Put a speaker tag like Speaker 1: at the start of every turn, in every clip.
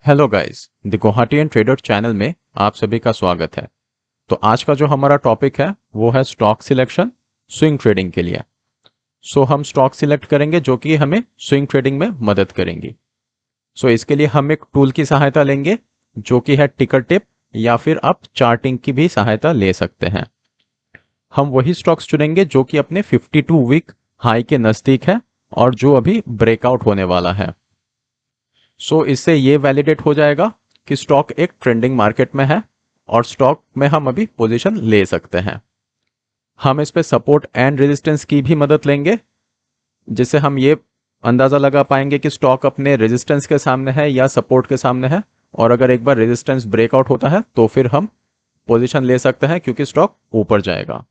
Speaker 1: Hello guys, the Guwahati trader channel में आप सभी का स्वागत है। तो आज का जो हमारा टॉपिक है वो है स्टॉक सिलेक्शन स्विंग ट्रेडिंग के लिए। हम स्टॉक सिलेक्ट करेंगे जो कि हमें स्विंग ट्रेडिंग में मदद करेंगी। इसके लिए हम एक टूल की सहायता लेंगे जो कि है टिकर टिप, या फिर आप चार्टिंग की भी सहायता ले सकते हैं। हम वही स्टॉक्स चुनेंगे जो कि अपने 52 वीक हाई के नजदीक है और जो अभी ब्रेकआउट होने वाला है। इससे ये वैलिडेट हो जाएगा कि स्टॉक एक ट्रेंडिंग मार्केट में है और स्टॉक में हम अभी पोजीशन ले सकते हैं। हम इस पे सपोर्ट एंड रेजिस्टेंस की भी मदद लेंगे, जिससे हम ये अंदाजा लगा पाएंगे कि स्टॉक अपने रेजिस्टेंस के सामने है या सपोर्ट के सामने है। और अगर एक बार रेजिस्टेंस ब्रेकआउट होता है तो फिर हम पोजीशन ले सकते हैं क्योंकि स्टॉक ऊपर जाएगा।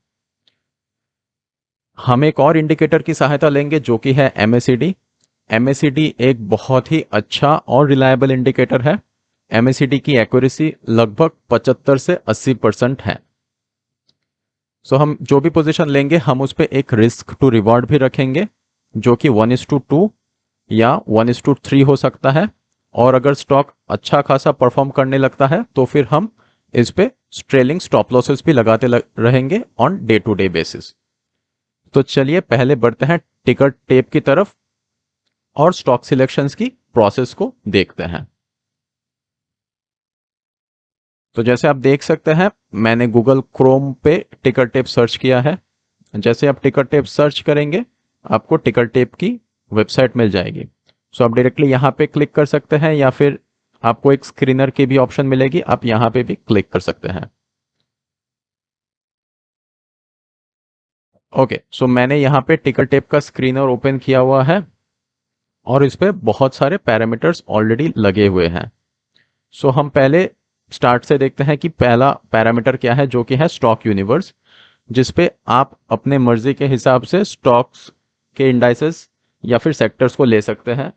Speaker 1: हम एक और इंडिकेटर की सहायता लेंगे जो कि है एमएसीडी। एमएसीडी एक बहुत ही अच्छा और रिलायबल इंडिकेटर है। एमएसीडी की एक्यूरेसी लगभग 75 से 80% है। हम जो भी पोजीशन लेंगे हम उस पर एक रिस्क टू रिवॉर्ड भी रखेंगे जो कि 1:2 या 1:3 हो सकता है। और अगर स्टॉक अच्छा खासा परफॉर्म करने लगता है तो फिर हम इस पे ट्रेलिंग स्टॉप लॉसेस भी लगाते रहेंगे on day to day basis. तो चलिए पहले बढ़ते हैं टिकर टेप की तरफ और स्टॉक सिलेक्शंस की प्रोसेस को देखते हैं। तो जैसे आप देख सकते हैं मैंने गूगल क्रोम पे टिकर टेप सर्च किया है। जैसे आप टिकर टेप सर्च करेंगे आपको टिकर टेप की वेबसाइट मिल जाएगी। आप डायरेक्टली यहाँ पे क्लिक कर सकते हैं या फिर आपको एक स्क्रीनर की भी ऑप्शन मिलेगी, आप यहाँ पे भी क्लिक कर सकते हैं। ओके, मैंने यहाँ पे टिकर टेप का स्क्रीनर ओपन किया हुआ है और इस पे बहुत सारे पैरामीटर्स ऑलरेडी लगे हुए हैं। हम पहले स्टार्ट से देखते हैं कि पहला पैरामीटर क्या है जो कि है स्टॉक यूनिवर्स, जिसपे आप अपने मर्जी के हिसाब से स्टॉक्स के इंडाइसेस या फिर सेक्टर्स को ले सकते हैं।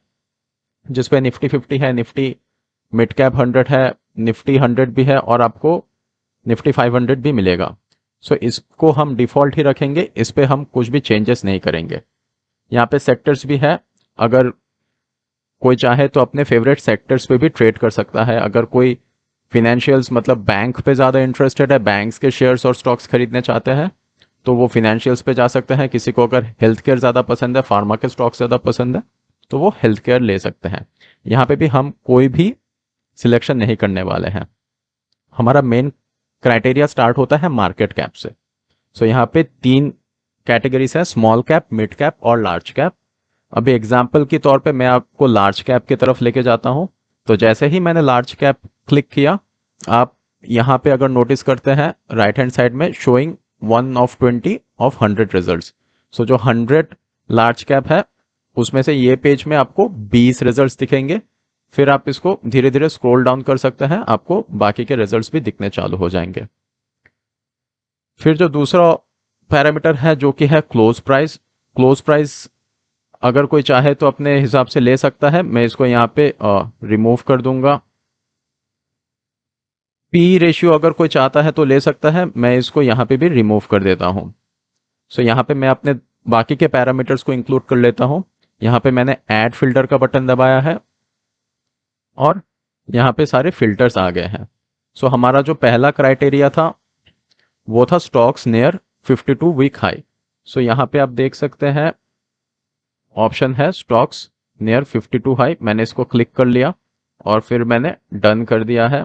Speaker 1: जिसपे निफ्टी 50 है, निफ्टी मिड कैप 100 है, निफ्टी 100 भी है और आपको निफ्टी 500 भी मिलेगा। इसको हम डिफॉल्ट ही रखेंगे, इस पे हम कुछ भी चेंजेस नहीं करेंगे। यहाँ पे सेक्टर्स भी है, अगर कोई चाहे तो अपने फेवरेट सेक्टर्स पे भी ट्रेड कर सकता है। अगर कोई फिनेंशियल्स मतलब बैंक पे ज़्यादा इंटरेस्टेड है, बैंक्स के शेयर्स और स्टॉक्स खरीदने चाहते हैं तो वो फिनेंशियल्स पे जा सकते हैं। किसी को अगर हेल्थ केयर ज़्यादा पसंद है, फार्मा के स्टॉक्स ज़्यादा पसंद है तो वो हेल्थ केयर ले सकते हैं। यहाँ पे भी हम कोई भी सिलेक्शन नहीं करने वाले हैं। हमारा मेन क्राइटेरिया स्टार्ट होता है मार्केट कैप से। यहाँ पे 3 कैटेगरीज है, स्मॉल कैप, मिड कैप और लार्ज कैप। अभी एग्जाम्पल के तौर पे मैं आपको लार्ज कैप की तरफ लेके जाता हूं। तो जैसे ही मैंने लार्ज कैप क्लिक किया, आप यहाँ पे अगर नोटिस करते हैं राइट हैंड साइड में शोइंग 1/20 of 100 रिजल्ट्स। जो 100 लार्ज कैप है उसमें से ये पेज में आपको 20 रिजल्ट्स दिखेंगे। फिर आप इसको धीरे धीरे स्क्रॉल डाउन कर सकते हैं, आपको बाकी के रिजल्ट्स भी दिखने चालू हो जाएंगे। फिर जो दूसरा पैरामीटर है जो कि है क्लोज प्राइस। क्लोज प्राइस अगर कोई चाहे तो अपने हिसाब से ले सकता है, मैं इसको यहाँ पे रिमूव कर दूंगा। पी रेशियो अगर कोई चाहता है तो ले सकता है, मैं इसको यहाँ पे भी रिमूव कर देता हूँ। यहाँ पे मैं अपने बाकी के पैरामीटर्स को इंक्लूड कर लेता हूँ। यहाँ पे मैंने ऐड फिल्टर का बटन दबाया है और यहाँ पे सारे फिल्टर्स आ गए हैं। हमारा जो पहला क्राइटेरिया था वो था स्टॉक्स नियर 52 वीक हाई। यहाँ पे आप देख सकते हैं ऑप्शन है स्टॉक्स नियर 52 हाई, मैंने इसको क्लिक कर लिया और फिर मैंने डन कर दिया है।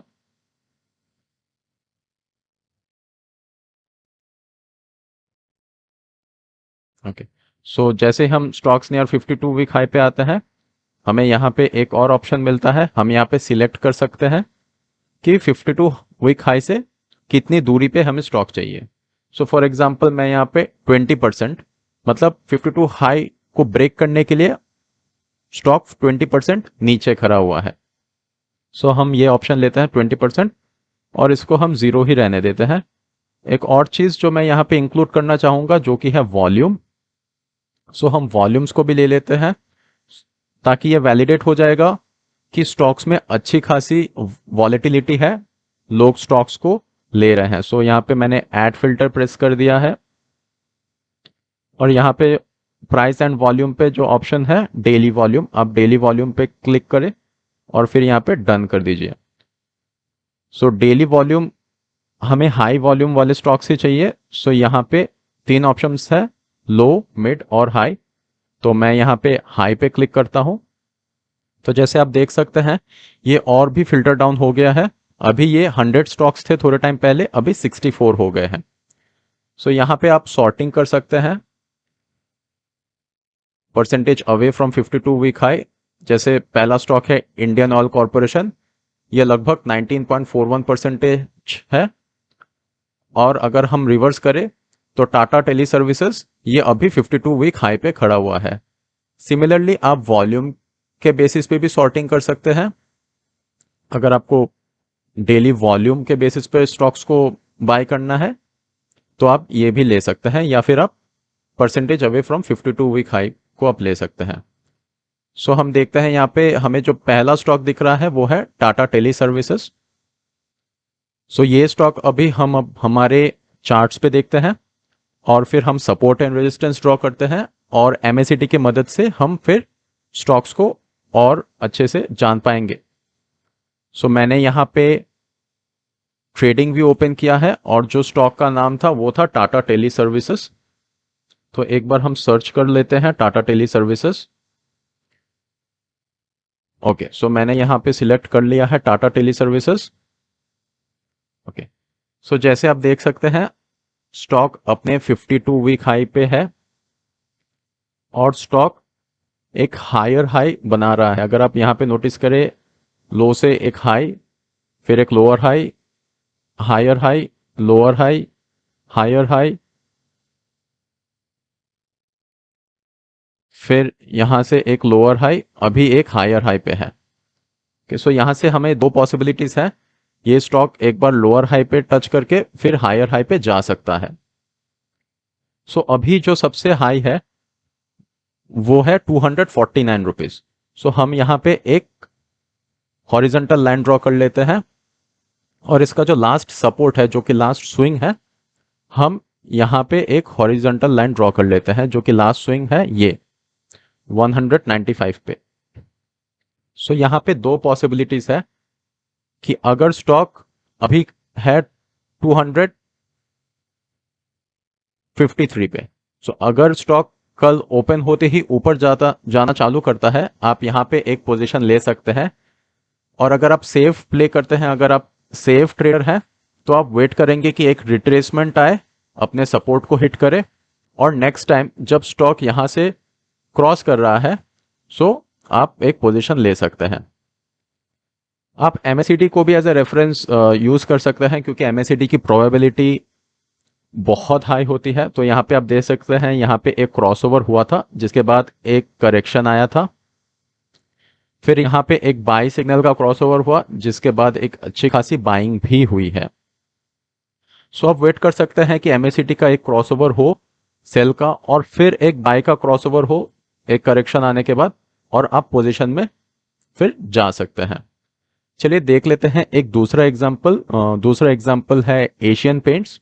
Speaker 1: ओके, जैसे हम स्टॉक्स नियर 52 वीक हाई पे आते हैं, हमें यहाँ पे एक और ऑप्शन मिलता है। हम यहाँ पे सिलेक्ट कर सकते हैं कि 52 वीक हाई से कितनी दूरी पे हमें स्टॉक चाहिए। फॉर एग्जाम्पल मैं यहाँ पे 20%, मतलब 52 हाई को ब्रेक करने के लिए स्टॉक 20% नीचे खड़ा हुआ है। हम ये ऑप्शन लेते हैं 20% और इसको हम जीरो ही रहने देते हैं। एक और चीज जो मैं यहाँ पे इंक्लूड करना चाहूंगा जो कि है वॉल्यूम। हम वॉल्यूम्स को भी ले लेते हैं ताकि ये वैलिडेट हो जाएगा कि स्टॉक्स में अच्छी खासी वॉलेटिलिटी है, लोग स्टॉक्स को ले रहे हैं। यहाँ पे मैंने ऐड फिल्टर प्रेस कर दिया है और यहाँ पे प्राइस एंड वॉल्यूम पे जो ऑप्शन है डेली वॉल्यूम, आप डेली वॉल्यूम पे क्लिक करें और फिर यहाँ पे डन कर दीजिए। सो डेली वॉल्यूम हमें हाई वॉल्यूम वाले स्टॉक्स ही चाहिए। सो यहाँ पे तीन ऑप्शंस है, लो, मिड और हाई। तो मैं यहाँ पे हाई पे क्लिक करता हूँ। तो जैसे आप देख सकते हैं ये और भी फिल्टर डाउन हो गया है। अभी ये 100 स्टॉक्स थे थोड़े टाइम पहले, अभी 64 हो गए हैं। सो यहाँ पे आप सॉर्टिंग कर सकते हैं, percentage away from 52 week high. जैसे पहला स्टॉक है इंडियन ऑयल कॉर्पोरेशन, ये लगभग 19.41% है। और अगर हम रिवर्स करें तो टाटा टेली सर्विसेज ये अभी 52 वीक हाई पे खड़ा हुआ है। सिमिलरली आप वॉल्यूम के बेसिस पे भी सॉर्टिंग कर सकते हैं। अगर आपको डेली वॉल्यूम के बेसिस पे स्टॉक्स को बाय करना है तो आप ये भी ले सकते हैं, या फिर आप percentage away from 52 week high को आप ले सकते हैं। सो हम देखते हैं यहाँ पे हमें जो पहला स्टॉक दिख रहा है वो है टाटा टेली सर्विसेज। सो ये स्टॉक अभी हम अब हमारे चार्ट्स पे देखते हैं और फिर हम सपोर्ट एंड रेजिस्टेंस ड्रॉ करते हैं और एमएसीडी की मदद से हम फिर स्टॉक्स को और अच्छे से जान पाएंगे। सो मैंने यहाँ पे ट्रेडिंग भी ओपन किया है और जो स्टॉक का नाम था वो था टाटा टेली सर्विसेज। तो एक बार हम सर्च कर लेते हैं टाटा टेली सर्विसेज। ओके, सो मैंने यहाँ पे सिलेक्ट कर लिया है टाटा टेली सर्विसेज। ओके, सो जैसे आप देख सकते हैं स्टॉक अपने 52 वीक हाई पे है और स्टॉक एक हायर हाई बना रहा है। अगर आप यहाँ पे नोटिस करें, लो से एक हाई, फिर एक lower high, higher high, lower high, higher high, फिर यहां से एक लोअर हाई, अभी एक हायर हाई पे है। सो यहां से हमें दो पॉसिबिलिटीज है, ये स्टॉक एक बार लोअर हाई पे टच करके फिर हायर हाई पे जा सकता है। सो अभी जो सबसे हाई है वो है 249 रुपीज। सो हम यहाँ पे एक हॉरिजेंटल लाइन ड्रॉ कर लेते हैं और इसका जो लास्ट सपोर्ट है, जो कि लास्ट स्विंग है, हम यहाँ पे एक हॉरिजेंटल लाइन ड्रॉ कर लेते हैं जो कि लास्ट स्विंग है ये 195 पे। सो यहाँ पे दो पॉसिबिलिटीज है कि अगर स्टॉक अभी है 253 पे, सो अगर स्टॉक कल ओपन होते ही ऊपर जाना चालू करता है, आप यहाँ पे एक पोजीशन ले सकते हैं। और अगर आप सेफ प्ले करते हैं, अगर आप सेफ ट्रेडर हैं, तो आप वेट करेंगे कि एक रिट्रेसमेंट आए, अपने सपोर्ट को हिट करे और नेक्स्ट टाइम जब स्टॉक यहां से क्रॉस कर रहा है, सो आप एक पोजीशन ले सकते हैं। आप एमएसीडी को भी एज ए रेफरेंस यूज कर सकते हैं क्योंकि एमएसीडी की प्रोबेबिलिटी बहुत हाई होती है। तो यहाँ पे आप देख सकते हैं यहाँ पे एक क्रॉसओवर हुआ था जिसके बाद एक करेक्शन आया था, फिर यहाँ पे एक बाई सिग्नल का क्रॉसओवर हुआ जिसके बाद एक अच्छी खासी बाइंग भी हुई है। सो आप वेट कर सकते हैं कि एमएसीडी का एक क्रॉसओवर हो सेल का और फिर एक बाय का क्रॉसओवर हो एक करेक्शन आने के बाद, और आप पोजीशन में फिर जा सकते हैं। चलिए देख लेते हैं एक दूसरा एग्जांपल। दूसरा एग्जांपल है एशियन पेंट्स।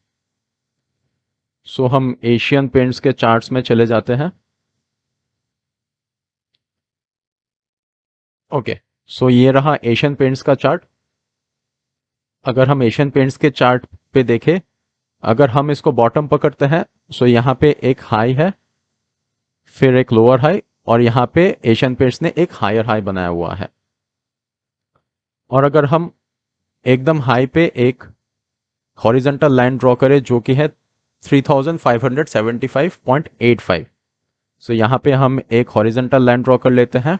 Speaker 1: सो हम एशियन पेंट्स के चार्ट्स में चले जाते हैं। ओके, सो ये रहा एशियन पेंट्स का चार्ट। अगर हम एशियन पेंट्स के चार्ट पे देखें, अगर हम इसको बॉटम पकड़ते हैं, सो यहाँ पे एक हाई है, फिर एक लोअर हाई, और यहाँ पे एशियन पेंट्स ने एक हायर हाई बनाया हुआ है। और अगर हम एकदम हाई पे एक हॉरिजेंटल लाइन ड्रॉ करें जो कि है 3575.85, सो यहाँ पे हम एक हॉरिजेंटल लाइन ड्रॉ कर लेते हैं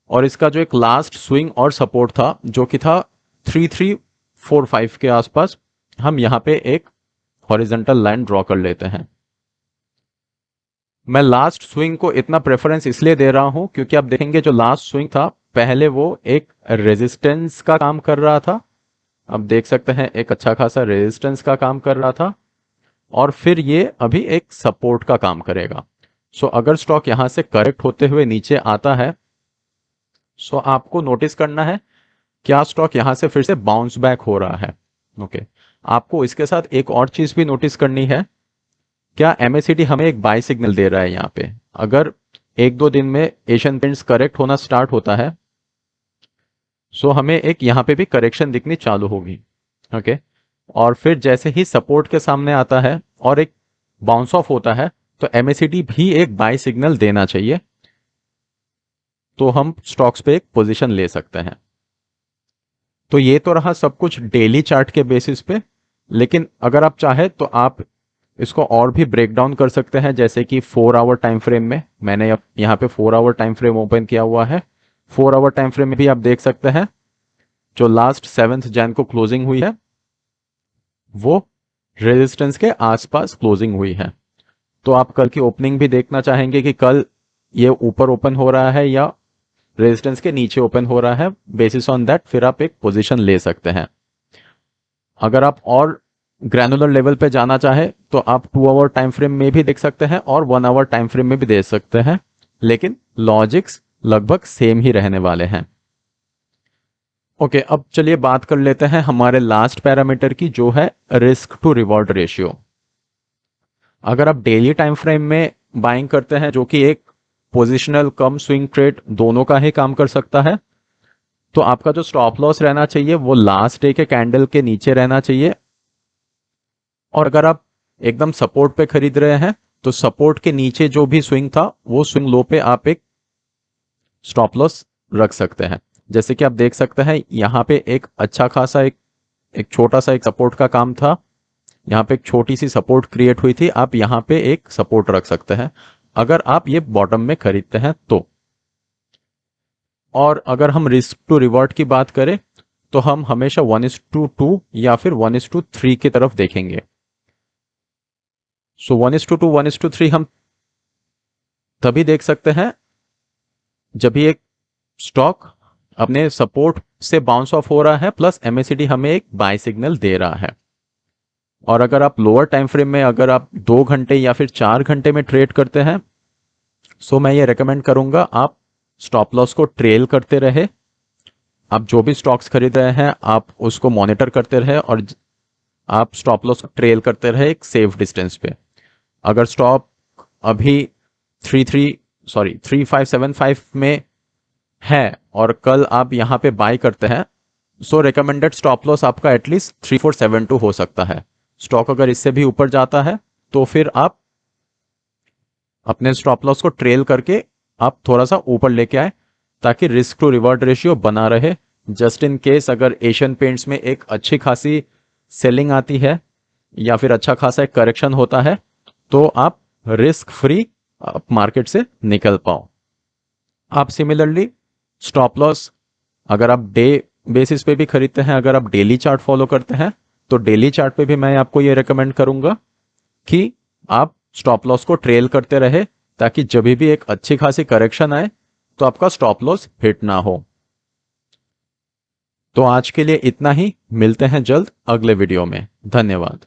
Speaker 1: और इसका जो एक लास्ट स्विंग और सपोर्ट था जो कि था 3345 के आसपास, हम यहाँ पे एक हॉरिजेंटल लाइन ड्रॉ कर लेते हैं। मैं लास्ट स्विंग को इतना प्रेफरेंस इसलिए दे रहा हूं क्योंकि आप देखेंगे जो लास्ट स्विंग था पहले वो एक रेजिस्टेंस का काम कर रहा था, आप देख सकते हैं एक अच्छा खासा रेजिस्टेंस का काम कर रहा था, और फिर ये अभी एक सपोर्ट का काम करेगा। सो अगर स्टॉक यहां से करेक्ट होते हुए नीचे आता है, सो आपको नोटिस करना है क्या स्टॉक यहां से फिर से बाउंस बैक हो रहा है। ओके, आपको इसके साथ एक और चीज भी नोटिस करनी है, क्या एमएसीडी हमें एक बाय सिग्नल दे रहा है यहाँ पे। अगर एक दो दिन में एशियन पेंट्स करेक्ट होना स्टार्ट होता है सो हमें एक यहाँ पे भी करेक्शन दिखनी चालू होगी। ओके, और फिर जैसे ही सपोर्ट के सामने आता है और एक बाउंस ऑफ होता है, तो एमएसीडी भी एक बाय सिग्नल देना चाहिए, तो हम स्टॉक्स पे एक पोजीशन ले सकते हैं। तो ये तो रहा सब कुछ डेली चार्ट के बेसिस पे, लेकिन अगर आप चाहे तो आप इसको और भी ब्रेक डाउन कर सकते हैं, जैसे कि 4 आवर टाइम फ्रेम में। मैंने यहाँ पे 4 आवर टाइम फ्रेम ओपन किया हुआ है। 4 आवर टाइम फ्रेम में भी आप देख सकते हैं जो लास्ट 7 जैन को क्लोजिंग हुई है वो रेजिस्टेंस के आसपास क्लोजिंग हुई है। तो आप कल की ओपनिंग भी देखना चाहेंगे कि कल ये ऊपर ओपन हो रहा है या रेजिस्टेंस के नीचे ओपन हो रहा है। बेसिस ऑन दैट फिर आप एक पोजीशन ले सकते हैं। अगर आप और ग्रैनुलर लेवल पे जाना चाहे तो आप 2 आवर टाइम फ्रेम में भी देख सकते हैं और 1 आवर टाइम फ्रेम में भी देख सकते हैं, लेकिन लॉजिक्स लगभग सेम ही रहने वाले हैं। ओके, अब चलिए बात कर लेते हैं हमारे लास्ट पैरामीटर की, जो है रिस्क टू रिवॉर्ड रेशियो। अगर आप डेली टाइम फ्रेम में बाइंग करते हैं, जो कि एक पोजिशनल कम स्विंग ट्रेड दोनों का ही काम कर सकता है, तो आपका जो स्टॉप लॉस रहना चाहिए वो लास्ट डे के कैंडल के नीचे रहना चाहिए। और अगर आप एकदम सपोर्ट पे खरीद रहे हैं तो सपोर्ट के नीचे जो भी स्विंग था वो स्विंग लो पे आप एक स्टॉप लॉस रख सकते हैं। जैसे कि आप देख सकते हैं यहाँ पे एक अच्छा खासा एक छोटा सा एक सपोर्ट का काम था। यहाँ पे एक छोटी सी सपोर्ट क्रिएट हुई थी, आप यहाँ पे एक सपोर्ट रख सकते हैं अगर आप ये बॉटम में खरीदते हैं तो। और अगर हम रिस्क टू रिवॉर्ड की बात करें तो हम हमेशा 1:2 या फिर 1:3 की तरफ देखेंगे। सो 1:2 1:3 हम तभी देख सकते हैं जब भी एक स्टॉक अपने सपोर्ट से बाउंस ऑफ हो रहा है प्लस एमएसीडी हमें एक बाय सिग्नल दे रहा है। और अगर आप लोअर टाइम फ्रेम में अगर आप 2 घंटे या फिर 4 घंटे में ट्रेड करते हैं, सो मैं ये रेकमेंड करूंगा आप स्टॉप लॉस को ट्रेल करते रहे। आप जो भी स्टॉक्स खरीद रहे हैं आप उसको मॉनिटर करते रहे और आप स्टॉप लॉस को ट्रेल करते रहे एक सेफ डिस्टेंस पे। अगर स्टॉप अभी 3575 में है और कल आप यहाँ पे बाय करते हैं, सो रिकमेंडेड स्टॉप लॉस आपका एटलीस्ट 3472 हो सकता है। स्टॉक अगर इससे भी ऊपर जाता है तो फिर आप अपने स्टॉप लॉस को ट्रेल करके आप थोड़ा सा ऊपर लेके आए ताकि रिस्क टू रिवॉर्ड रेशियो बना रहे। जस्ट इन केस अगर एशियन पेंट्स में एक अच्छी खासी सेलिंग आती है या फिर अच्छा खासा एक करेक्शन होता है तो आप रिस्क फ्री मार्केट से निकल पाओ। आप सिमिलरली स्टॉप लॉस अगर आप डे बेसिस पे भी खरीदते हैं, अगर आप डेली चार्ट फॉलो करते हैं तो डेली चार्ट पे भी मैं आपको ये रेकमेंड करूंगा कि आप स्टॉप लॉस को ट्रेल करते रहे ताकि जब भी एक अच्छी खासी करेक्शन आए तो आपका स्टॉप लॉस हिट ना हो। तो आज के लिए इतना ही, मिलते हैं जल्द अगले वीडियो में। धन्यवाद।